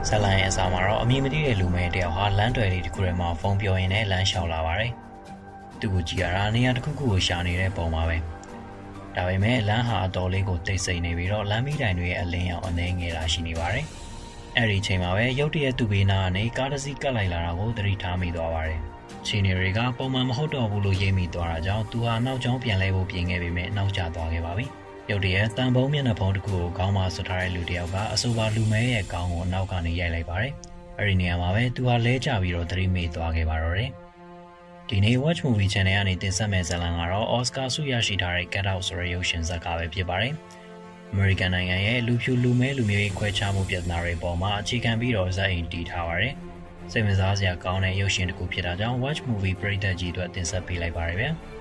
ဇက်လိုင်းရဲ့အစာမှာတော့အမည်မသိတဲ့လူမဲတယောက်ဟာလမ်းတွယ်လေးတစ်ခုထဲမှာဖုန်းပြောရင်းနဲ့လမ်းလျှောက်လာပါတယ်။သူ့ကိုကြည့်ရတာနေရာတစ်ခုခုကိုရှာနေတဲ့ပုံပါပဲ။ဒါပေမဲ့လမ်းဟာအတော်လေးကိုတိတ်ဆိတ်နေပြီးတော့လမ်းမီးတိုင်တွေရဲ့အလင်းရောင်အနေငယ်လာရှိနေပါတယ်။အဲ့ဒီချိန်မှာပဲရုတ်တရက်သူ့ဘေးနားကနေကားတစ်စီးကပ်လိုက်လာတာကိုသတိထားမိသွားပါတယ်။ချီနေတွေကပုံမှန်မဟုတ်တော့ဘူးလို့ရိပ်မိသွားတာကြောင့်သူဟာနောက်ကျောင်းပြန်လဲဖို့ပြင်ခဲ့ပေမဲ့နောက်ကျသွားခဲ့ပါပြီ။ရုတ်တရက်တန်ပုံးမျက်နှာဖုံးတစ်ခုကိုခေါင်းမှာဆွထားတဲ့လူတစ်ယောက်ကအဆိုပါလူမဲရဲ့ခေါင်းကိုအနောက်ကနေရိုက်လိုက်ပါတယ်။အဲ့ဒီနေရာမှာပဲသူဟာလဲကျပြီးတော့သတိမေ့သွားခဲ့ပါတော့တယ်။ဒီနေ့ Watch Movie Channel ကနေတင်ဆက်မယ့်ဇာတ်လမ်းကတော့ Oscar ဆုရရှိထားတဲ့ Get Out ဆိုတဲ့ရုပ်ရှင်ဇာတ်ကားပဲဖြစ်ပါတယ်။ American နိုင်ငံရဲ့လူဖြူလူမဲလူမျိုးရေးခွဲခြားမှုပြဿနာတွေပေါ်မှာအခြေခံပြီးတော့ဇာတ်အိမ်တည်ထားပါတယ်။စိတ်ဝင်စားစရာကောင်းတဲ့ရုပ်ရှင်တစ်ခုဖြစ်တာကြောင့် Watch Movie ပရိသတ်ကြီးတို့တင်ဆက်ပေးလိုက်ပါတယ်ဗျာ။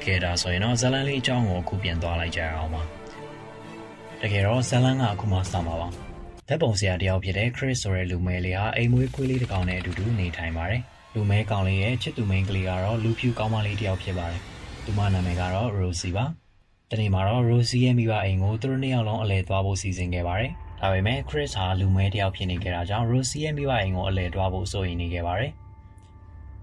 ကဲဒါဆိုရင်တော့ဇာတ်လမ်းလေးအကြောင်းကိုအခုပြန်သွားလိုက်ကြရအောင်ပါ။တကယ်တော့ဇာတ်လမ်းကအခုမှစမှာပါ။ဓာတ်ပုံဆရာတယောက်ဖြစ်တဲ့ Chris ဆိုတဲ့လူမဲလေးဟာအိမ်မွေးခွေးလေးတစ်ကောင်နဲ့အတူတူနေထိုင်ပါတယ်။လူမဲကောင်လေးရဲ့ချစ်သူမိန်းကလေးကတော့လူဖြူကောင်းမလေးတယောက်ဖြစ်ပါတယ်။သူမနာမည်ကတော့ Rosie ပါ။ဒီနေ့မှာတော့ Rosie ရဲ့မိဘအိမ်ကိုသူတို့နှစ်ယောက်လုံးအလဲသွားဖို့စီစဉ်ခဲ့ပါတယ်။ဒါပေမဲ့ Chris ဟာလူမဲတယောက်ဖြစ်နေကြတာကြောင့် Rosie ရဲ့မိဘအိမ်ကိုအလဲသွားဖို့စိုးရိမ်နေခဲ့ပါတယ်။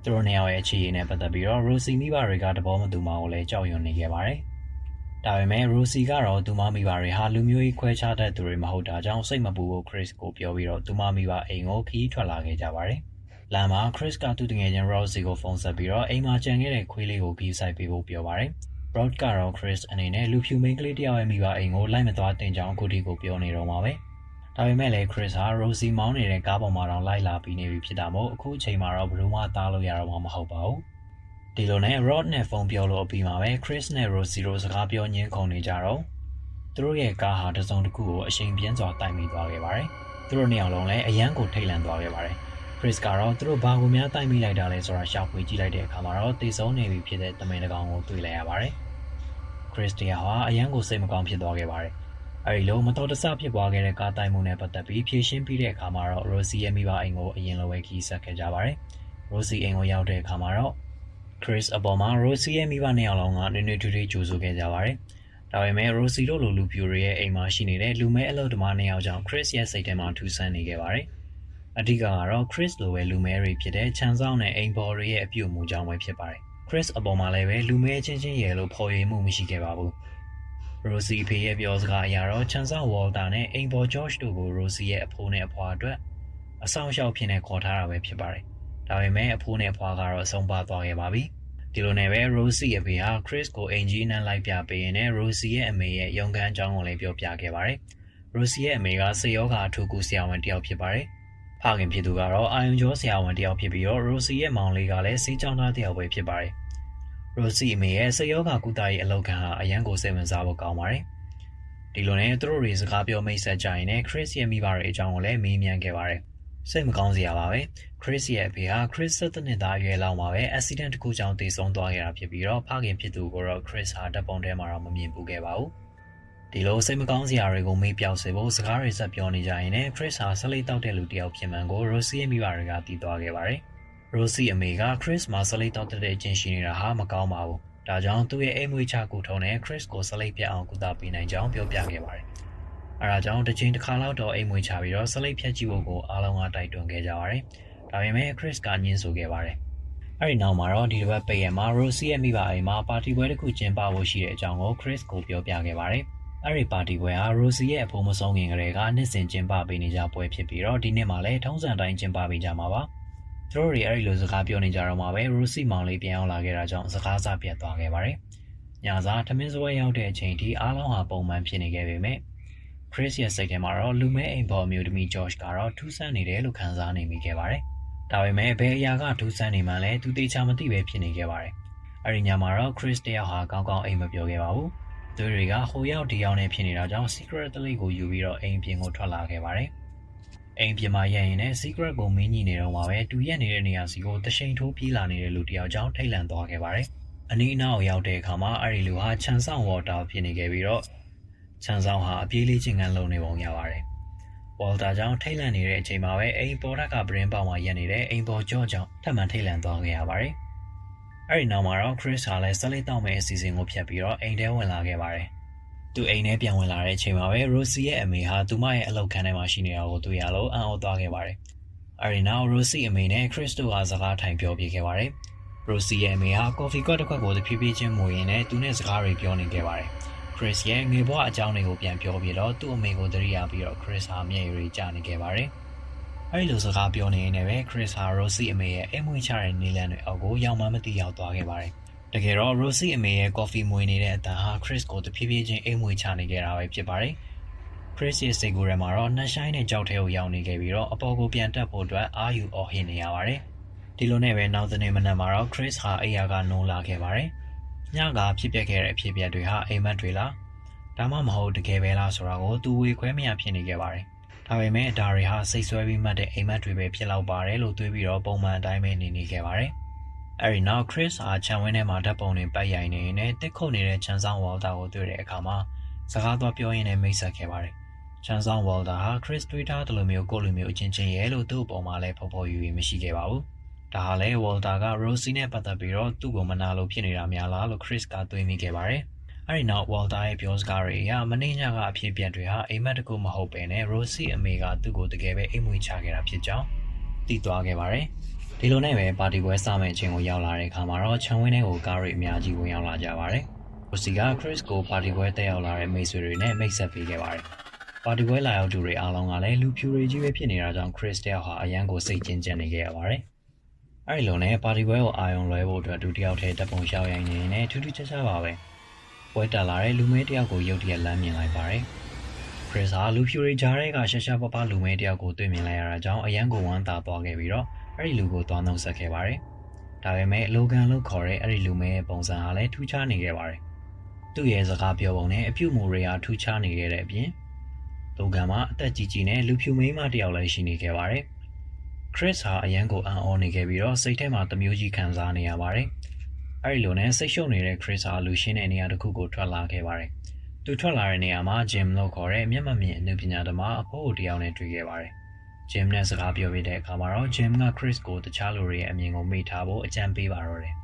သူတို့နှစ်ယောက်ရဲ့အခြေအနေနဲ့ပတ်သက်ပြီးတော့ Rosie မိဘတွေကသဘောမတူမှကိုလည်းကြောက်ရွံ့နေခဲ့ပါတယ်။ဒါပေမဲ့ Rosie ကတော့သူမမိဘတွေဟာလူမျိုးရေးခွဲခြားတတ်သူတွေမဟုတ်တာကြောင့်စိတ်မပူဖို့ Chris ကိုပြောပြီးတော့သူမမိဘအိမ်ကိုခီးထွက်လာခဲ့ကြပါတယ်။လမ်းမှာ Chris ကသူ့တငယ်ချင်း Rosie ကိုဖုန်းဆက်ပြီးတော့အိမ်မှာကြံခဲ့တဲ့ခွေးလေးကိုခီးဆိုင်ပေးဖို့ပြောပါတယ်။ Rod ကတော့ Chris အနေနဲ့လူဖြူမိန်းကလေးတယောက်ရဲ့မိဘအိမ်ကိုလိုက်မသွားတင်ကြောင်းအခုထိကိုပြောနေတော့မှာပဲ။ဒါပေမဲ့လည်း Chris ဟာ Rosie မောင်းနေတဲ့ကားပေါ်မှာတော့လိုက်လာပြီးနေပြီဖြစ်တာမို့အခုအချိန်မှာတော့ဘယ်လို့မှတားလို့ရတော့မှာမဟုတ်ပါဘူး။ဒီလိုနဲ့ Rod နဲ့ဖုန်းပြောလို့အပြီးမှာပဲ Chris နဲ့ Rosie တို့စကားပြောညင်းခုန်နေကြတော့သူတို့ရဲ့ကားဟာတစ်စုံတစ်ခုကိုအရှိန်ပြင်းစွာတိုက်မိသွားခဲ့ပါတယ်။သူတို့နှစ်ယောက်လုံးလည်းအယမ်းကိုထိတ်လန့်သွားခဲ့ပါတယ်။ Chris ကတော့သူတို့ဘာကိုများတိုက်မိလိုက်တာလဲဆိုတာရှာဖွေကြည့်လိုက်တဲ့အခါမှာတော့တေဆုံးနေပြီဖြစ်တဲ့တမင်တကောင်ကိုတွေ့လိုက်ရပါတယ်။ Chris တရားဟာအယမ်းကိုစိတ်မကောင်းဖြစ်သွားခဲ့ပါတယ်။အဲဒီလိုမတော်တဆဖြစ်ပွားခဲ့တဲ့ကားတိုက်မှုနဲ့ပတ်သက်ပြီးဖြေရှင်းပြီးတဲ့အခါမှာတော့ Rosie ရဲ့မိဘအိမ်ကိုအရင်လိုပဲခီးဆက်ခဲ့ကြပါတယ်။ Rosie အိမ်ကိုရောက်တဲ့အခါမှာတော့ Chris အပေါ်မှာ Rosie ရဲ့မိဘနှစ်ယောက်လုံးကနွေ့နွေ့ထွေးထွေးကြိုဆိုခဲ့ကြပါတယ်။ဒါပေမဲ့ Rosie တို့လိုလူပြိုတွေရဲ့အိမ်မှာရှိနေတဲ့လူမဲအလုပ်သမားနှစ်ယောက်ကြောင့် Chris ရဲ့စိတ်ထဲမှာထူးဆန်းနေခဲ့ပါတယ်။အဓိကကတော့ Chris လိုပဲလူမဲတွေဖြစ်တဲ့ချန်ဆောင်နဲ့အိမ်ပေါ်တွေရဲ့အပြုအမူကြောင့်ပဲဖြစ်ပါတယ်။ Chris အပေါ်မှာလည်းပဲလူမဲချင်းချင်းရဲ့လို့ဖော်ရွေမှုမရှိခဲ့ပါဘူး။ Rosie အဖေရဲ့ပြောစကားအရတော့ချန်ဆောင် Walter နဲ့အိမ်ပေါ် George တို့ကို Rosie ရဲ့အဖိုးနဲ့အဖွားအတွက်အဆောင်အရှောက်ဖြစ်နေခေါ်ထားတာပဲဖြစ်ပါတယ်။ဒါပေမဲ့အဖိုးနဲ့အဖွားကတော့အဆုံးပါသွားခဲ့ပါပြီ။ဒီလိုနဲ့ပဲ Rosie အဖေဟာ Chris ကိုအင်ဂျီနန်းလိုက်ပြပေးရင်လည်း Rosie ရဲ့အမေရဲ့ရုံးခန်းအကြောင်းကိုလည်းပြောပြခဲ့ပါတယ်။ Rosie ရဲ့အမေကစေယောဂါအထူးကုဆရာဝန်တယောက်ဖြစ်ပါတယ်။ဖခင်ဖြစ်သူကတော့အာယုံကြောဆရာဝန်တယောက်ဖြစ်ပြီးတော့ Rosie ရဲ့မောင်လေးကလည်းစေကျောင်းသားတယောက်ပဲဖြစ်ပါတယ်။ Rosie အမေရဲ့စေယောဂါကုသရေးအလုပ်ခန်းဟာအရန်ကိုစိတ်ဝင်စားဖို့ကောင်းပါတယ်။ဒီလိုနဲ့သူတို့တွေစကားပြောမိတ်ဆက်ကြရင်လည်း Chris ရဲ့မိဘတွေအကြောင်းကိုလည်းမေးမြန်းခဲ့ပါတယ်။စိတ်မကောင်းစရာပါပဲ။ Chris ရဲ့အဖေဟာ Chris 17နှစ်သားအရွယ်လောက်မှာပဲ accident တစ်ခုကြောင့်သေဆုံးသွားခဲ့တာဖြစ်ပြီးတော့ဖခင်ဖြစ်သူကိုတော့ Chris ဟာဓာတ်ပုံထဲမှာတော့မမြင်ဘူးခဲ့ပါဘူး။ဒီလိုစိတ်မကောင်းစရာတွေကိုမေးပြောက်စေဖို့စကားတွေဆက်ပြောနေကြရင်လည်း Chris ဟာဆလိတ်တောက်တဲ့လူတစ်ယောက်ဖြစ်မှန်ကို Rosie ရဲ့မိဘတွေကသိသွားခဲ့ပါတယ်။ Rosie အမေက Chris မှာဆလိတ်တောက်တဲ့အကျင့်ရှိနေတာဟာမကောင်းပါဘူး။ဒါကြောင့်သူ့ရဲ့အိမ်မွေးချကူထုံးနဲ့ Chris ကိုဆလိတ်ပြတ်အောင်ကုသပေးနိုင်ကြောင်းပြောပြခဲ့ပါတယ်။အဲဒါကြောင့်တစ်ချိန်တစ်ခါလောက်တော့အိမ်မွေးချပြီးတော့ဆလိတ်ဖြတ်ကြည့်ဖို့ကိုအားလုံးကတိုက်တွန်းခဲ့ကြပါတယ်။ဒါပေမဲ့ Chris ကညှင်းဆိုခဲ့ပါတယ်။အဲဒီနောက်မှာတော့ဒီတစ်ပတ်ပိတ်ရက်မှာ Rosie ရဲ့မိဘအိမ်မှာပါတီပွဲတစ်ခုကျင်းပဖို့ရှိတဲ့အကြောင်းကို Chris ကိုပြောပြခဲ့ပါတယ်။အဲဒီပါတီပွဲဟာ Rosie ရဲ့အဖိုးမဆုံးခင်ကတည်းကနှစ်စဉ်ကျင်းပပေးနေကြပွဲဖြစ်ပြီးတော့ဒီနှစ်မှာလည်းထုံးစံတိုင်းကျင်းပပေးကြမှာပါ။သူတို့တွေအဲဒီလိုစကားပြောနေကြတော့မှပဲ Rosie မောင်လေးပြန်ရောက်လာခဲ့တာကြောင့်စကားစပြတ်သွားခဲ့ပါတယ်။ညစာထမင်းစပွဲရောက်တဲ့အချိန်ထိအားလုံးဟာပုံမှန်ဖြစ်နေခဲ့ပေမဲ့ Chris ရဲ့စိတ်ထဲမှာတော့လူမဲအိမ်ပေါ်အမျိုးသမီး George ကတော့ထူးဆန်းနေတယ်လို့ခံစားနေမိခဲ့ပါတယ်။ဒါပေမဲ့ဘယ်အရာကထူးဆန်းနေမှလဲသူတေချာမသိပဲဖြစ်နေခဲ့ပါတယ်။အဲဒီညမှာတော့ Chris တယောက်ဟာကောင်းကောင်းအိမ်မပြောခဲ့ပါဘူး။သူတွေကဟိုရောက်ဒီရောက်နဲ့ဖြစ်နေတာကြောင့် secret တလေးကိုယူပြီးတော့အိမ်ပြင်ကိုထွက်လာခဲ့ပါတယ်။အိမ်ပြင်မှာရက်ရင်နဲ့ secret ကိုမင်းကြီးနေတော့မှပဲသူရက်နေတဲ့နေရာစီကိုတရှိန်ထိုးပြေးလာနေတဲ့လူတယောက်ကြောင့်ထိတ်လန့်သွားခဲ့ပါတယ်။အနီးအနားကိုရောက်တဲ့အခါမှာအဲဒီလူဟာချန်ဆောင် Walter ဖြစ်နေခဲ့ပြီးတော့ချန်ဆောင်ဟာအပြေးလေးချင်းကန်လုံနေပုံရပါတယ်။ Walter ကြောင့်ထိတ်လန့်နေတဲ့အချိန်မှာပဲအိမ်ပေါ်ထက်ကပရင်းပေါက်မှာရက်နေတဲ့အိမ်ပေါ်ကြော့ကြောင့်ထပ်မံထိတ်လန့်သွားခဲ့ရပါတယ်။အဲဒီနောက်မှာတော့ Chris ဟာလည်းဆလိတ်တောက်မဲ့အစီအစဉ်ကိုဖျက်ပြီးတော့အိမ်ထဲဝင်လာခဲ့ပါတယ်။ သူအိမ်ထဲပြန်ဝင်လာတဲ့အချိန်မှာပဲ Rosie ရဲ့အမေဟာသူမရဲ့အလုပ်ခန်းထဲမှာရှိနေတာကိုတွေ့ရလို့အံ့ဩသွားခဲ့ပါတယ်။အဲဒီနောက် Rosie အမေနဲ့ Chris တို့ကစကားထိုင်ပြောပြခဲ့ပါတယ်။ Rosie ရဲ့အမေဟာ coffee cup တစ်ခွက်ကိုတဖြည်းဖြည်းချင်းမွေရင်းနဲ့သူနဲ့စကားတွေပြောနေခဲ့ပါတယ်။ Chris ရဲ့ငွေဘွားအကြောင်းတွေကိုပြန်ပြောပြတော့သူ့အမေကိုသတိရပြီးတော့ Chris ဟာမျက်ရည်တွေကျနေခဲ့ပါတယ်။အဲဒီလိုစကားပြောနေရင်လည်း Chris ဟာ Rosie အမေရဲ့အိမ်မွေးချတဲ့နီလန်တွေအောက်ကိုရောက်မှမသိရောက်သွားခဲ့ပါတယ်။တကယ်တော့ Rosie အမေရဲ့ coffee မွေနေတဲ့အတန်ဟာ Chris ကိုတဖြည်းဖြည်းချင်းအိမ်မွေးချနေခဲ့တာပဲဖြစ်ပါတယ်။ Chris ရဲ့စိတ်ကူးထဲမှာတော့နှက်ဆိုင်တဲ့ကြောက်ထဲကိုရောက်နေခဲ့ပြီးတော့အပေါ်ကိုပြန်တက်ဖို့အတွက်အာယူအော်ဟစ်နေရပါတယ်။ဒီလိုနဲ့ပဲနောက်တစ်နေ့မနက်မှာတော့ Chris ဟာအိယာကနိုးလာခဲ့ပါတယ်။ညကဖြစ်ပျက်ခဲ့တဲ့အဖြစ်အပျက်တွေဟာအိမ်မက်တွေလားဒါမှမဟုတ်တကယ်ပဲလားဆိုတာကိုသူဝေခွဲမရဖြစ်နေခဲ့ပါတယ်။ဒါပေမဲ့ဒါတွေဟာစိတ်ဆွဲပြီးမှတ်တဲ့အိမ်မက်တွေပဲဖြစ်လောက်ပါတယ်လို့တွေးပြီးတော့ပုံမှန်အတိုင်းပဲနေခဲ့ပါတယ်။အဲဒီနောက် Chris ဟာခြံဝင်းထဲမှာဓာတ်ပုံတွေပတ်ရိုက်နေရင်းနဲ့တက်ခုတ်နေတဲ့ခြံဆောင် Walter ကိုတွေ့တဲ့အခါမှာစကားသွားပြောရင်းနဲ့မိတ်ဆက်ခဲ့ပါတယ်။ခြံဆောင် Walter ဟာ Chris တွေးထားတယ်လို့မျိုးကိုလိုမျိုးအချင်းချင်းရဲ့လို့သူ့အပေါ်မှာလည်းဖော်ဖော်ရွေမရှိခဲ့ပါဘူး။ဒါဟာလည်း Walter က Rosie နဲ့ပတ်သက်ပြီးတော့သူ့ကိုမနာလို့ဖြစ်နေတာများလားလို့ Chris ကတွေးမိခဲ့ပါတယ်။အဲဒီနောက် Walter ရဲ့ပြောစကားတွေအရမနေ့ညကအဖြစ်အပျက်တွေဟာအိမ်မက်တကူမဟုတ်ပဲနဲ့ Rosie အမေကသူ့ကိုတကယ်ပဲအိမ်မွေးချခဲ့တာဖြစ်ကြောင်းသိသွားခဲ့ပါတယ်။ဒီလိုနဲ့ပဲပါတီပွဲစမယ့်အချိန်ကိုရောက်လာတဲ့အခါမှာတော့ခြံဝင်းထဲကိုကားတွေအများကြီးဝင်ရောက်လာကြပါတယ်။ Rosie က Chris ကိုပါတီပွဲတက်ရောက်လာတဲ့မိတ်ဆွေတွေနဲ့မိတ်ဆက်ပေးခဲ့ပါတယ်။ပါတီပွဲလာရောက်သူတွေအားလုံးကလည်းလူဖြူတွေကြီးပဲဖြစ်နေတာကြောင့် Chris တယောက်ဟာအရန်ကိုစိတ်ကျဉ်ကျပ်နေခဲ့ရပါတယ်။အဲဒီလိုနဲ့ပါတီပွဲကိုအာရုံလွှဲဖို့အတွက်ဒုတိယထဲတပ်ပုံရှောက်ရိုင်းနေနဲ့ထူးထူးခြားခြားပါပဲ။ပွဲတက်လာတဲ့လူမဲတယောက်ကိုရုတ်တရက်လမ်းမြင်လိုက်ပါတယ်။ Chris ဟာလူဖြူတွေကြားထဲကရှာရှာပပလူမဲတယောက်ကိုတွေ့မြင်လိုက်ရတာကြောင့်အရန်ကိုဝမ်းသာသွားခဲ့ပြီးတော့အဲဒီလူကိုသွားနှုတ်ဆက်ခဲ့ပါတယ်။ဒါပေမဲ့လိုဂန်လို့ခေါ်တဲ့အဲဒီလူမဲရဲ့ပုံစံဟာလည်းထူးခြားနေခဲ့ပါတယ်။သူ့ရဲ့စကားပြောပုံနဲ့အပြုတ်မူတွေဟာထူးခြားနေခဲ့တဲ့အပြင်လိုဂန်မှာအသက်ကြီးကြီးနဲ့လူဖြူမိန်းမတယောက်လည်းရှိနေခဲ့ပါတယ်။ Chris ဟာအရန်ကိုအံ့ဩနေခဲ့ပြီးတော့စိတ်ထဲမှာတမျိုးကြီးခံစားနေရပါတယ်။အဲဒီလိုနဲ့စိတ်ရှုပ်နေတဲ့ Chris ဟာလူရှင်းတဲ့နေရာတစ်ခုကိုထွက်လာခဲ့ပါတယ်။သူထွက်လာတဲ့နေရာမှာ Jim လို့ခေါ်တဲ့မျက်မှန်မြင်အနုပညာသမားအဖိုးတယောက်နဲ့တွေ့ခဲ့ပါတယ်။ Jim နဲ့စကားပြောပြတဲ့အခါမှာတော့ Jim က Chris ကိုတခြားလူတွေရဲ့အမြင်ကိုမေ့ထားဖို့အကြံပေးပါတော့တယ်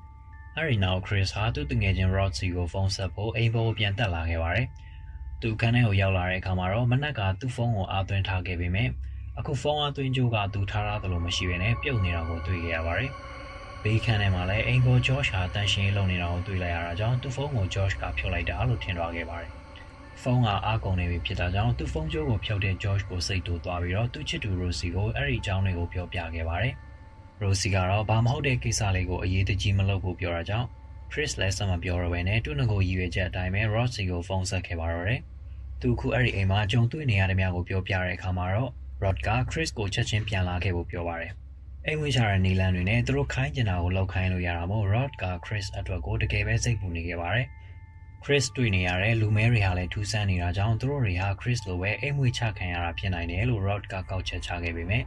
။အဲဒီနောက် Chris ဟာသူ့တငယ်ချင်း Roxy ကိုဖုန်းဆက်ဖို့အိမ်ပေါ်ကိုပြန်တက်လာခဲ့ပါတယ်။သူအခန်းထဲကိုရောက်လာတဲ့အခါမှာတော့မနက်ကသူ့ဖုန်းကိုအားသွင်းထားခဲ့ပေမဲ့အခုဖုန်းအားသွင်းကြိုးကသူထားရတယ်လို့မရှိဘဲနဲ့ပြုတ်နေတာကိုတွေ့ခဲ့ရပါတယ်။ဘေးခန်းထဲမှာလည်းအိမ်ပေါ် Josh ဟာတန်ရှင်းလုပ်နေတာကိုတွေ့လိုက်ရတာကြောင့်သူ့ဖုန်းကို Josh ကဖြုတ်လိုက်တာလို့ထင်သွားခဲ့ပါတယ်။ဖုန်းကအားကုန်နေပြီဖြစ်တာကြောင့်သူ့ဖုန်းကြိုးကိုဖြုတ်တဲ့ Josh ကိုစိတ်တူသွားပြီးတော့သူ့ချစ်သူ Rosie ကိုအဲ့ဒီအကြောင်းတွေကိုပြောပြခဲ့ပါတယ်။ Rosie ကတော့ဘာမဟုတ်တဲ့ကိစ္စလေးကိုအရေးတကြီးမလုပ်ဖို့ပြောတာကြောင့် Chris လည်းဆက်မပြောတော့ဘဲနဲ့သူ့ငကိုရည်ရွယ်ချက်အတိုင်းပဲ Rosie ကိုဖုန်းဆက်ခဲ့ပါတော့တယ်။သူအခုအဲ့ဒီအိမ်မှာကြုံတွေ့နေရတဲ့များကိုပြောပြတဲ့အခါမှာတော့ Rod က Chris ကိုချက်ချင်းပြန်လာခဲ့ဖို့ပြောပါတယ်။အိမ်ဝင်ချတဲ့နီလန်တွေနဲ့သူတို့ခိုင်းကျင်တာကိုလောက်ခိုင်းလို့ရတာမို့ Rod က Chris အတွက်ကိုတကယ်ပဲစိတ်ပူနေခဲ့ပါတယ်။ Chris တွေ့နေရတဲ့လူမဲတွေဟာလည်းထူးဆန်းနေတာကြောင့်သူတို့တွေဟာ Chris လိုပဲအိမ်ဝင်ချခံရတာဖြစ်နိုင်တယ်လို့ Rod ကကောက်ချက်ချခဲ့ပေမဲ့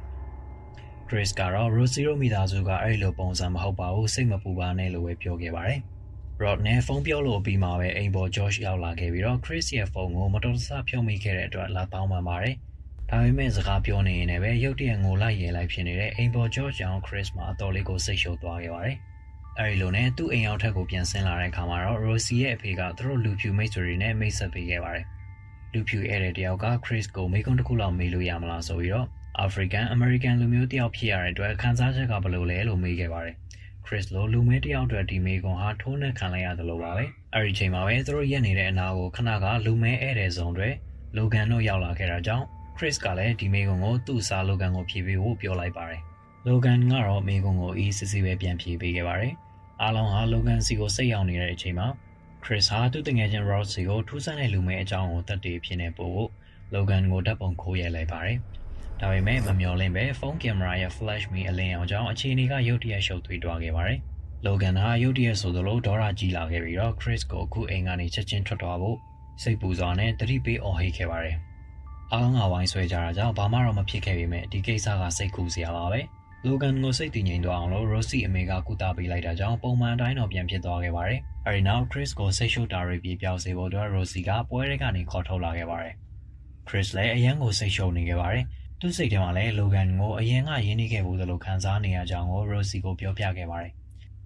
Chris ကတော့ Rosie တို့မိသားစုကအဲ့လိုပုံစံမဟုတ်ပါဘူးစိတ်မပူပါနဲ့လို့ပဲပြောခဲ့ပါတယ်။ Rod နဲ့ဖုန်းပြောလို့ပြီးမှပဲအိမ်ပေါ် Josh ရောက်လာခဲ့ပြီးတော့ Chris ရဲ့ဖုန်းကိုမတော်တဆဖြုတ်မိခဲ့တဲ့အတွက်လာတောင်းပန်ပါတယ်။ဒါပေမဲ့စကားပြောနေရင်လည်းရုတ်တရက်ငိုလိုက်ရဲလိုက်ဖြစ်နေတဲ့အိမ်ပေါ် George ကြောင့် Chris မှာအတော်လေးကိုစိတ်ရှုပ်သွားခဲ့ပါတယ်။အဲဒီလိုနဲ့သူ့အိမ်ရောက်ထက်ကိုပြန်ဆင်းလာတဲ့အခါမှာတော့ Rosie ရဲ့အဖေကသူတို့လူဖြူမိတ်ဆွေတွေနဲ့မိတ်ဆက်ပေးခဲ့ပါတယ်။လူဖြူဧည့်သည်တယောက်က Chris ကိုမိကုန်းတစ်ခုလောက်မေးလို့ရမလားဆိုပြီးတော့ African American လူမျိုးတယောက်ဖြစ်ရတဲ့အတွက်ခံစားချက်ကဘယ်လိုလဲလို့မေးခဲ့ပါတယ်။ Chris လိုလူမဲတယောက်အတွက်ဒီမေကွန်ဟာထိုးနှက်ခံလိုက်ရတယ်လို့ပါပဲ။အဲဒီချိန်မှာပဲသူတို့ရက်နေတဲ့အနာကိုခဏကလူမဲဧည့်သည်ဆောင်တွေလိုဂန်တို့ရောက်လာခဲ့တာကြောင့်Chris ကလည်းဒီမေကွန်ကိုသူ့စားလိုဂန်ကိုဖြေပေးဖို့ပြောလိုက်ပါတယ်။လိုဂန်ကတော့မေကွန်ကိုအေးစစ်စစ်ပဲပြန်ဖြေပေးခဲ့ပါတယ်။အားလုံးဟာလိုဂန်စီကိုစိတ်ရောက်နေတဲ့အချိန်မှာ Chris ဟာသူ့တငယ်ချင်း Roxy ကိုထူးဆန်းတဲ့လူမဲအကြောင်းကိုသက်သေဖြစ်နေပို့ဖို့လိုဂန်ကိုဓာတ်ပုံခိုးရိုက်လိုက်ပါတယ်။ဒါပေမဲ့မမျှော်လင့်ပဲဖုန်းကင်မရာရဲ့ flash မီအလင်းအောင်ကြောင့်အခြေအနေကရုတ်တရက်ရှုပ်ထွေးသွားခဲ့ပါတယ်။လိုဂန်ဟာရုတ်တရက်ဆိုသလိုဒေါသကြီးလာခဲ့ပြီးတော့ Chris ကိုအခုအိမ်ကနေချက်ချင်းထွက်သွားဖို့စိတ်ပူစွာနဲ့တတိပေးအော်ဟစ်ခဲ့ပါတယ်။အားလုံးကဝိုင်းဆွဲကြတာကြောင့်ဘာမှတော့မဖြစ်ခဲ့ပေမဲ့ဒီကိစ္စကစိတ်ကူးစရာပါပဲ။လိုဂန်ကိုစိတ်တည်ငြိမ်သွားအောင်လို့ Rosie အမေကကုသပေးလိုက်တာကြောင့်ပုံမှန်အတိုင်းတော့ပြန်ဖြစ်သွားခဲ့ပါတယ်။အဲဒီနောက် Chris ကိုစိတ်ရှုပ်တာတွေပြေပြောက်စေဖို့အတွက် Rosie ကပွဲထဲကနေခေါ်ထုတ်လာခဲ့ပါတယ်။ Chris လည်းအရန်ကိုစိတ်ရှုပ်နေခဲ့ပါတယ်။သူ့စိတ်ထဲမှာလည်းလိုဂန်ကိုအရင်ကရင်းနှီးခဲ့ဘူးသလိုခံစားနေရကြောင်းကို Rosie ကိုပြောပြခဲ့ပါတယ်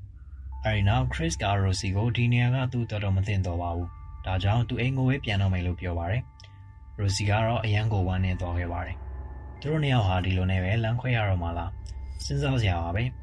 ။အဲဒီနောက် Chris က Rosie ကိုဒီနေရာကသူ့တော်တော်မသိတော့ပါဘူး ဒါကြောင့်သူအိမ်ကိုပဲပြန်တော့မယ်လို့ပြောပါတယ်။ရိုစီကတော့အရန်ကိုဝမ်းနေသွားခဲ့ပါတယ်။သူတို့နှစ်ယောက်ဟာဒီလိုနဲ့ပဲလမ်းခွဲရတော့မှလားစဉ်းစားစရာပါပဲ။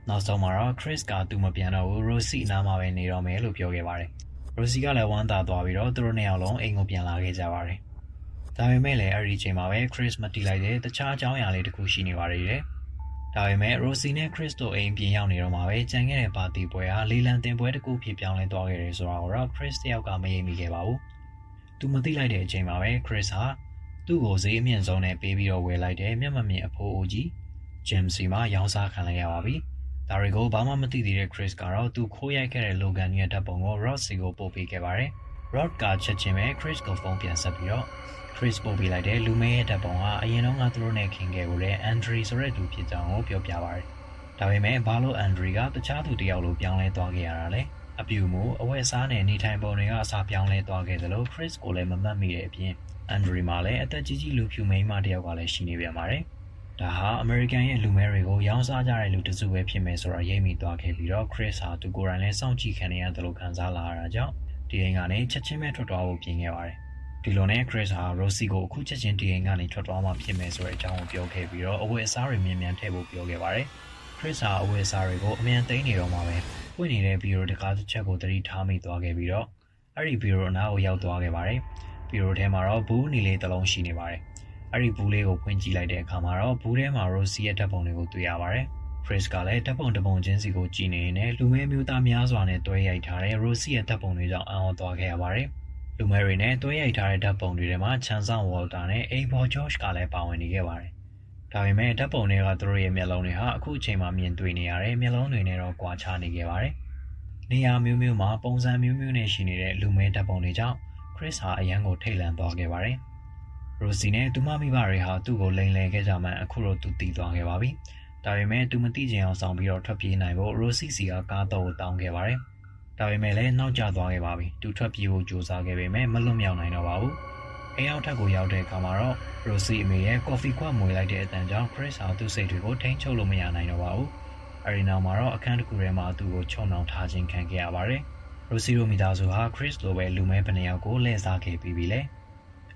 နောက်ဆုံးမှာတော့ Chris ကသူမပြန်တော့ဘူး Rosie အနားမှာပဲနေတော့မယ်လို့ပြောခဲ့ပါတယ်။ Rosie ကလည်းဝမ်းသာသွားပြီးတော့သူတို့နှစ်ယောက်လုံးအိမ်ကိုပြန်လာခဲ့ကြပါတယ်။ဒါပေမဲ့လည်းအဲ့ဒီအချိန်မှာပဲ Chris မတီးလိုက်တဲ့တခြားအကြောင်းအရာလေးတစ်ခုရှိနေပါသေးတယ်။ဒါပေမဲ့ Rosie နဲ့ Chris တို့အိမ်ပြင်ရောက်နေတော့မှပဲကြံခဲ့တဲ့ပါတီပွဲဟာလေလံတင်ပွဲတစ်ခုဖြစ်ပြောင်းလဲသွားခဲ့တယ်ဆိုတာကိုတော့ Chris တယောက်ကမယိမ့်မိခဲ့ပါဘူး။သူမသိလိုက်တဲ့အချိန်မှာပဲ Chris ဟာသူ့ကိုဈေးအမြင့်ဆုံးနဲ့ပေးပြီးတော့ဝယ်လိုက်တဲ့မျက်မမြင်အဖိုးအိုကြီး Jim စီမှာရောင်းစားခံလိုက်ရပါပြီ။ဒါတွေကိုဘာမှမသိသေးတဲ့ Chris ကတော့သူခိုးရိုက်ခဲ့တဲ့ Logan ရဲ့ဓာတ်ပုံကို Rod စီကိုပို့ပေးခဲ့ပါတယ်။ Rod ကချက်ချင်းပဲ Chris ကိုဖုန်းပြန်ဆက်ပြီးတော့ Chris ပို့ပေးလိုက်တဲ့လူမဲရဲ့ဓာတ်ပုံဟာအရင်တော့သူတို့နဲ့ခင်ခဲ့တဲ့ Andre ဆိုတဲ့သူဖြစ်ကြောင်းကိုပြောပြပါတယ်။ဒါပေမဲ့ဘာလို့ Andre ကတခြားသူတယောက်လိုပြောင်းလဲသွားခဲ့ရတာလဲ။အပြူမှုအဝတ်အစားနဲ့နေထိုင်ပုံတွေကအစားပြောင်းလဲသွားခဲ့သလို Chris ကိုလည်းမမှတ်မိတဲ့အပြင် Andre မှာလည်းအသက်ကြီးကြီးလူဖြူမိန်းမတယောက်ကလည်းရှိနေပြန်ပါတယ်။ဒါဟာ American ရဲ့လူမဲတွေကိုရောင်းစားကြတဲ့လူတစုပဲဖြစ်မယ်ဆိုတာရိပ်မိသွားခဲ့ပြီးတော့ Chris ဟာသူကိုယ်တိုင်လည်းစောင့်ကြည့်ခံနေရတယ်လို့ခံစားလာရတာကြောင့်ဒီအိမ်ကနေချက်ချင်းပဲထွက်သွားဖို့ပြင်ခဲ့ပါတယ်။ဒီလိုနဲ့ Chris ဟာ Rosie ကိုအခုချက်ချင်းဒီအိမ်ကနေထွက်သွားမှဖြစ်မယ်ဆိုတဲ့အကြောင်းကိုပြောခဲ့ပြီးတော့အဝတ်အစားတွေမြန်မြန်ထည့်ဖို့ပြောခဲ့ပါတယ်။ Chris ဟာအဝတ်အစားတွေကိုအမြန်သိမ်းနေတော့မှပဲပွင့်နေတဲ့ဗီဒီယိုတကားတစ်ချက်ကိုသတိထားမိသွားခဲ့ပြီးတော့အဲ့ဒီဗီဒီယိုအနားကိုရောက်သွားခဲ့ပါတယ်။ဗီဒီယိုထဲမှာတော့ဘူးနီလေးတစ်လုံးရှိနေပါတယ်။အဲ့ဒီဘူးလေးကိုဖွင့်ကြည့်လိုက်တဲ့အခါမှာတော့ဘူးထဲမှာ Rosie ရဲ့ဓာတ်ပုံတွေကိုတွေ့ရပါတယ်။ Chris ကလည်းဓာတ်ပုံတစ်ပုံချင်းစီကိုကြည့်နေနေလူမဲမျိုးသားများစွာနဲ့တွဲရိုက်ထားတဲ့ Rosie ရဲ့ဓာတ်ပုံတွေကြောင့်အံ့ဩသွားခဲ့ရပါတယ်။လူမဲတွေနဲ့တွဲရိုက်ထားတဲ့ဓာတ်ပုံတွေထဲမှာချန်ဆောင် Walter နဲ့အိမ်ဘော် George ကလည်းပါဝင်နေခဲ့ပါတယ်။ဒါပေမဲ့ဓာတ်ပုံတွေကသူတို့ရဲ့မျက်လုံးတွေဟာအခုအချိန်မှမြင်တွေ့နေရတဲ့မျက်လုံးတွေနဲ့တော့ကွာခြားနေခဲ့ပါတယ်။နေရာမျိုးမျိုးမှာပုံစံမျိုးမျိုးနဲ့ရှိနေတဲ့လူမဲဓာတ်ပုံတွေကြောင့် Chris ဟာအရန်ကိုထိတ်လန့်သွားခဲ့ပါတယ်။ Rosie နဲ့သူမမိဘတွေဟာသူ့ကိုလိန်လည်ခဲ့ကြမှအခုတော့သူတည်သွားခဲ့ပါပြီ။ဒါပေမဲ့သူမသိချင်အောင်ဆောင်ပြီးတော့ထွက်ပြေးနိုင်ဖို့ Rosie စီကကားတော့ကိုတောင်းခဲ့ပါတယ်။ဒါပေမဲ့လည်းနောက်ကျသွားခဲ့ပါပြီ။သူထွက်ပြေးဖို့ကြိုးစားခဲ့ပေမဲ့မလွတ်မြောက်နိုင်တော့ပါဘူး။အိမ်အောင်ထက်ကိုရောက်တဲ့အခါမှာတော့ Rosie အမေရဲ့ coffee ခွက်မွေလိုက်တဲ့အတန်ကြောင့် Chris ဟာသူ့စိတ်တွေကိုထိန်းချုပ်လို့မရနိုင်တော့ပါဘူး။အဲဒီနောက်မှာတော့အခန်းတစ်ခုထဲမှာသူ့ကိုချုံနှောင်ထားခြင်းခံခဲ့ရပါတယ်။ Rosie တို့မိသားစုဟာ Chris လိုပဲလူမဲဘယ်နှယောက်ကိုလှည့်စားခဲ့ပြီးပြီလေ။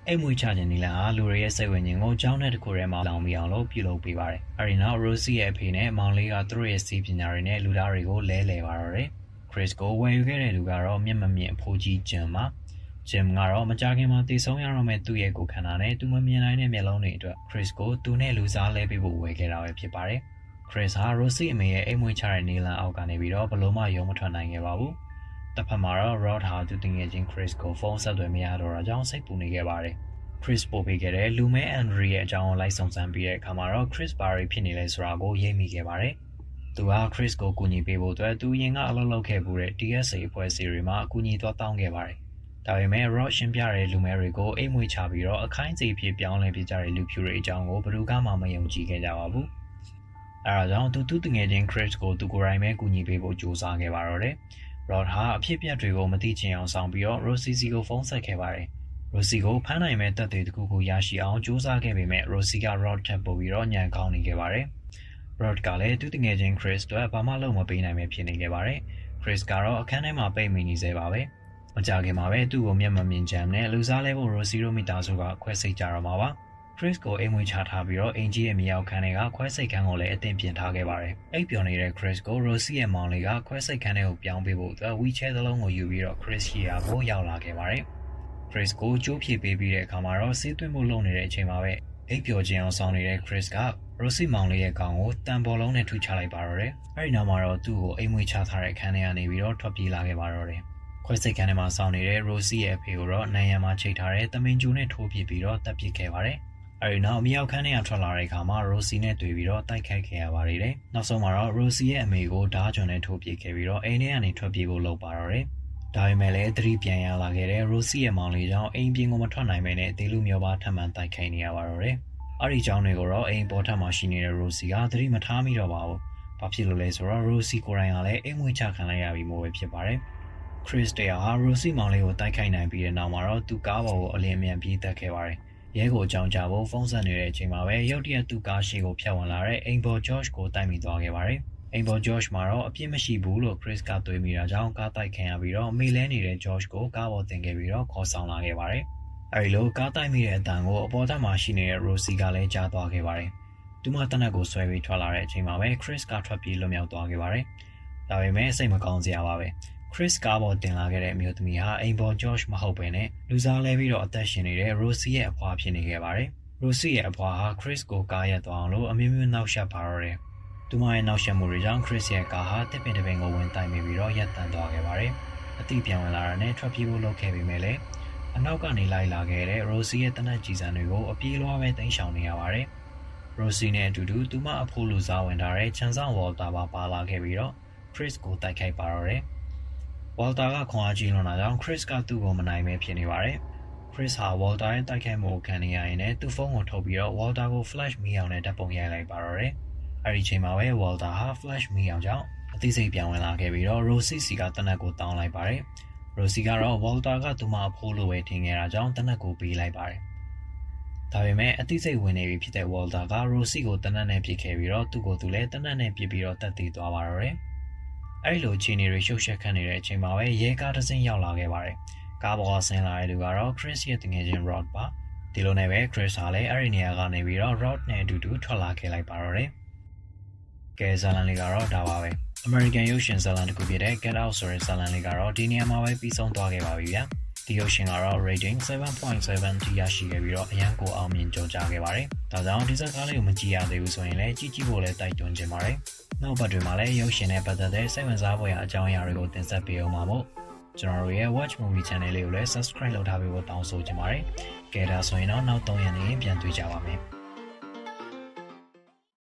အိမ်မွေးချခြင်းနီလန်ဟာလူတွေရဲ့စိတ်ဝင်ခြင်းကိုကြောင်းတဲ့တစ်ခုထဲမှာလောင်မိအောင်လို့ပြုလုပ်ပေးပါတယ်။အဲဒီနောက် Rosie ရဲ့အဖေနဲ့မောင်လေးကသူတို့ရဲ့စီးပညာတွေနဲ့လူသားတွေကိုလဲလှယ်ပါတော့တယ်။ Chris ကိုဝယ်ယူခဲ့တဲ့လူကတော့မျက်မမြင်အဖိုးကြီး Jim ပါ။ Jim ကတော့မကြခင်မှာတည်ဆုံးရတော့မဲ့သူ့ရဲ့ကိုယ်ခန္ဓာနဲ့သူမမြင်နိုင်တဲ့မျက်လုံးတွေအတွက် Chris ကိုသူနဲ့လူစားလဲပေးဖို့ဝယ်ခဲ့တာပဲဖြစ်ပါတယ်။ Chris ဟာ Rosie အမေရဲ့အိမ်မွေးချတဲ့နီလန်အောက်ကနေပြီးတော့ဘလို့မှရုံမထွက်နိုင်ခဲ့ပါဘူး။တစ်ဖက်မှာတော့ Rod ဟာသူတင်ငယ်ချင်း Chris ကိုဖုန်းဆက်သွယ်မရတော့တာကြောင့်စိတ်ပူနေခဲ့ပါတယ်။ Chris ပို့ပေးခဲ့တဲ့လူမဲ Andre ရဲ့အကြောင်းကိုလိုက်စုံစမ်းပြီးတဲ့အခါမှာတော့ Chris ဘာတွေဖြစ်နေလဲဆိုတာကိုရိပ်မိခဲ့ပါတယ်။သူဟာ Chris ကိုကူညီပေးဖို့အတွက်သူရင်ကအလုပ်လုပ်ခဲ့မှုတဲ့ TSA အဖွဲ့အစည်းတွေမှာအကူအညီသွားတောင်းခဲ့ပါတယ်။ဒါပေမဲ့ Rod ရှင်းပြတဲ့လူမဲတွေကိုအိမ်မွေးချပြီးတော့အခိုင်းအစီဖြစ်ပြောင်းလဲပြကြတဲ့လူဖြူတွေအကြောင်းကိုဘယ်သူမှမယုံကြည်ခဲ့ကြပါဘူး။အဲဒါကြောင့်သူတငယ်ချင်း Chris ကိုသူကိုယ်တိုင်ပဲကူညီပေးဖို့ကြိုးစားခဲ့ပါတော့တယ်။ Rod ဟာအဖြစ်အပျက်တွေကိုမသိချင်အောင်ဆောင်ပြီးတော့ Rosie စီကိုဖုန်းဆက်ခဲ့ပါတယ်။ Rosie ကိုဖမ်းနိုင်မဲ့တပ်တွေတခုခုရရှိအောင်ကြိုးစားခဲ့ပေမဲ့ Rosie က Rod ထပ်ပို့ပြီးတော့ညံကောင်းနေခဲ့ပါတယ်။ Rod ကလည်းသူတငယ်ချင်း Chris တို့ဘာမှလုပ်မပေးနိုင်ပဲဖြစ်နေခဲ့ပါတယ်။ Chris ကတော့အခန်းထဲမှာပိတ်မိနေသေးပါပဲ။မကြခင်မှာပဲသူ့ကိုမျက်မမြင် Jam နဲ့လူစားလဲဖို့ Rosie တို့မိသားစုကခွဲစိတ်ကြတော့မှာပါ။ Chris ကိုအိမ်ဝင်ချထားပြီးတော့အင်ကြီးရဲ့မြောက်ခန်းတွေကခွဲစိတ်ခန်းကိုလည်းအသင်ပြင်ထားခဲ့ပါတယ်။အိပ်ပျော်နေတဲ့ Chris ကို Rosie ရဲ့မောင်လေးကခွဲစိတ်ခန်းထဲကိုပြောင်းပေးဖို့အတွက် wheelchair တစ်လုံးကိုယူပြီးတော့ Chris ရှိရာကိုရောက်လာခဲ့ပါတယ်။ Chris ကိုကြိုးဖြေပေးပြီးတဲ့အခါမှာတော့စီးသွင်းဖို့လုပ်နေတဲ့အချိန်မှာပဲအိပ်ပျော်ခြင်းအောင်ဆောင်နေတဲ့ Chris က Rosie မောင်လေးရဲ့ကောင်ကိုတံပေါ်လုံးနဲ့ထုချလိုက်ပါတော့တယ်။အဲဒီနောက်မှာတော့သူ့ကိုအိမ်မွေးချထားတဲ့အခန်းထဲကနေပြီးတော့ထွက်ပြေးလာခဲ့ပါတော့တယ်။ခွဲစိတ်ခန်းထဲမှာဆောင်နေတဲ့ Rosie ရဲ့အဖေကိုတော့နံရံမှာချိတ်ထားတဲ့သမင်ဂျူနဲ့ထိုးပစ်ပြီးတော့တပ်ပစ်ခဲ့ပါတယ်။အဲဒီနောက်မြောက်ခန်းထဲကထွက်လာတဲ့အခါမှာ Rosie နဲ့တွေ့ပြီးတော့တိုက်ခိုက်ခဲ့ရပါသေးတယ်။နောက်ဆုံးမှာတော့ Rosie ရဲ့အမေကိုဓားကျွန်းနဲ့ထိုးပစ်ခဲ့ပြီးတော့အိမ်ထဲကနေထွက်ပြေးဖို့လုပ်ပါတော့တယ်။ဒါပေမဲ့လည်းသတိပြန်ရလာခဲ့တဲ့ Rosie ရဲ့မောင်လေးကြောင့်အိမ်ပြင်ကိုမထွက်နိုင်ပဲနဲ့ဒေလူမျိုးပါထပ်မံတိုက်ခိုက်နေရပါတော့တယ်။အဲဒီကြောင့်တွေကိုတော့အိမ်ပေါ်ထပ်မှာရှိနေတဲ့ Rosie ကသတိမထားမိတော့ပါဘူး။ဘာဖြစ်လို့လဲဆိုတော့ Rosie ကိုယ်တိုင်ကလည်းအိမ်မွေးချခံလိုက်ရပြီမို့ပဲဖြစ်ပါတယ်။ Chris တရားဟာ Rosie မောင်လေးကိုတိုက်ခိုက်နိုင်ပြီးတဲ့နောက်မှာတော့သူကားပေါ်ကိုအလင်းမြန်ပြေးတက်ခဲ့ပါတယ်။ရဲကိုအကြောင်းကြားဖို့ဖုန်းဆက်နေတဲ့အချိန်မှာပဲရုတ်တရက်သူ့ကားရှိကိုဖျက်ဝင်လာတဲ့အိမ်ဘော် George ကိုတိုက်မိသွားခဲ့ပါတယ် အိမ်ပေါ် George မှာတော့အပြစ်မရှိဘူးလို့ Chris ကတွေးမိတာကြောင့်ကားတိုက်ခံရပြီးတော့မိလဲနေတဲ့ George ကိုကားပေါ်တင်ခဲ့ပြီးတော့ခေါ်ဆောင်လာခဲ့ပါတယ်။အဲဒီလိုကားတိုက်မိတဲ့အတန်ကိုအပေါ်ထပ်မှာရှိနေတဲ့ Rosie ကလည်းကြားသွားခဲ့ပါတယ်။သူမတနက်ကိုဆွဲပြီးထွက်လာတဲ့အချိန်မှာပဲ Chris ကထွက်ပြေးလွတ်မြောက်သွားခဲ့ပါတယ်။ဒါပေမဲ့စိတ်မကောင်းစရာပါပဲ။ Chris ကားပေါ်တင်လာခဲ့တဲ့အမျိုးသမီးဟာအိမ်ပေါ် George မဟုတ်ဘဲနဲ့လူစားလဲပြီးတော့အသက်ရှင်နေတဲ့ Rosie ရဲ့အဖွားဖြစ်နေခဲ့ပါတယ်။ Rosie ရဲ့အဖွားဟာ Chris ကိုကားရက်သွားအောင်လို့အမျိုးမျိုးနောက်ရှက်ပါတော့တယ်။သူမရဲ့နောက်ရှက်မှုတွေကြောင့် Chris ရဲ့ကားဟာတစ်ပင်တစ်ပင်ကိုဝင်တိုက်မိပြီးတော့ရပ်တန့်သွားခဲ့ပါတယ်။အတိပြန်ဝင်လာတာနဲ့ထွက်ပြေးဖို့လုပ်ခဲ့ပေမဲ့လည်းအနောက်ကနေလိုက်လာခဲ့တဲ့ Rosie ရဲ့တနက်ကြီးစံတွေကိုအပြေးလွှားပဲတိမ်းရှောင်နေရပါတယ်။ Rosie နဲ့အတူတူသူမအဖိုးလူစားဝင်ထားတဲ့ချန်ဆောင် Walter ပါလာခဲ့ပြီးတော့ Chris ကိုတိုက်ခိုက်ပါတော့တယ်။ Walter ကခွန်အားကြီးလွန်တာကြောင့် Chris ကသူ့ကိုမနိုင်ပဲဖြစ်နေပါတယ်။ Chris ဟာ Walter ရဲ့တိုက်ခိုက်မှုကိုခံနေရရင်လည်းသူ့ဖုန်းကိုထုတ်ပြီးတော့ Walter ကို flash မီးအောင်နဲ့ဓာတ်ပုံရိုက်လိုက်ပါတော့တယ်။အဲဒီချိန်မှာပဲ Walter ဟာ flash မီးအောင်ကြောင့်အသိစိတ်ပြောင်းဝင်လာခဲ့ပြီးတော့ Rosie စီကတနက်ကိုတောင်းလိုက်ပါတယ်။ Rosie ကတော့ Walter ကသူမအဖိုးလိုပဲထင်ခဲ့တာကြောင့်တနက်ကိုပေးလိုက်ပါတယ်။ဒါပေမဲ့အသိစိတ်ဝင်နေပြီဖြစ်တဲ့ Walter က Rosie ကိုတနက်နဲ့ပစ်ခဲ့ပြီးတော့သူ့ကိုယ်သူလည်းတနက်နဲ့ပစ်ပြီးတော့တက်တည်သွားပါတော့တယ်။အဲဒီလိုအခြေအနေတွေရှုပ်ရှက်ခတ်နေတဲ့အချိန်မှာပဲရဲကားတစ်စင်းရောက်လာခဲ့ပါတယ်။ကားပေါ်ကဆင်းလာတဲ့လူကတော့ Chris ရဲ့တငယ်ချင်း Rod ပါ။ဒီလိုနဲ့ပဲ Chris ဟာလည်းအဲဒီနေရာကနေပြီးတော့ Rod နဲ့အတူတူထွက်လာခဲ့လိုက်ပါတော့တယ်။ကဲဇာလန်လေးကတော့ဒါပါပဲ။ American ရုပ်ရှင်ဇာတ်လမ်းတစ်ခုဖြစ်တဲ့ Get Out ဆိုတဲ့ဇာတ်လမ်းလေးကတော့ဒီနေရာမှာပဲပြီးဆုံးသွားခဲ့ပါပြီဗျာ။ဒီရုပ်ရှင်ကတော့ rating 7.7 ထိရရှိခဲ့ပြီးတော့အရန်ကိုအောင်မြင်ကြော်ကြားခဲ့ပါတယ်။ဒါကြောင့်ဒီဇာတ်ကားလေးကိုမကြည့်ရသေးဘူးဆိုရင်လည်းကြည့်ဖို့လည်းတိုက်တွန်းချင်ပါတယ်။နောက်ပတ်တွေမှာလည်းရုပ်ရှင်နဲ့ပတ်သက်တဲ့စိတ်ဝင်စားဖွယ်ရာအကြောင်းအရာတွေကိုတင်ဆက်ပေးအောင်ပါမို့ကျွန်တော်တို့ရဲ့ Watch Movie Channel လေးကိုလည်း Subscribe လုပ်ထားပေးဖို့တောင်းဆိုချင်ပါတယ်။ကဲဒါဆိုရင်တော့နောက်3ရက်နေပြန်တွေ့ကြပါမယ်။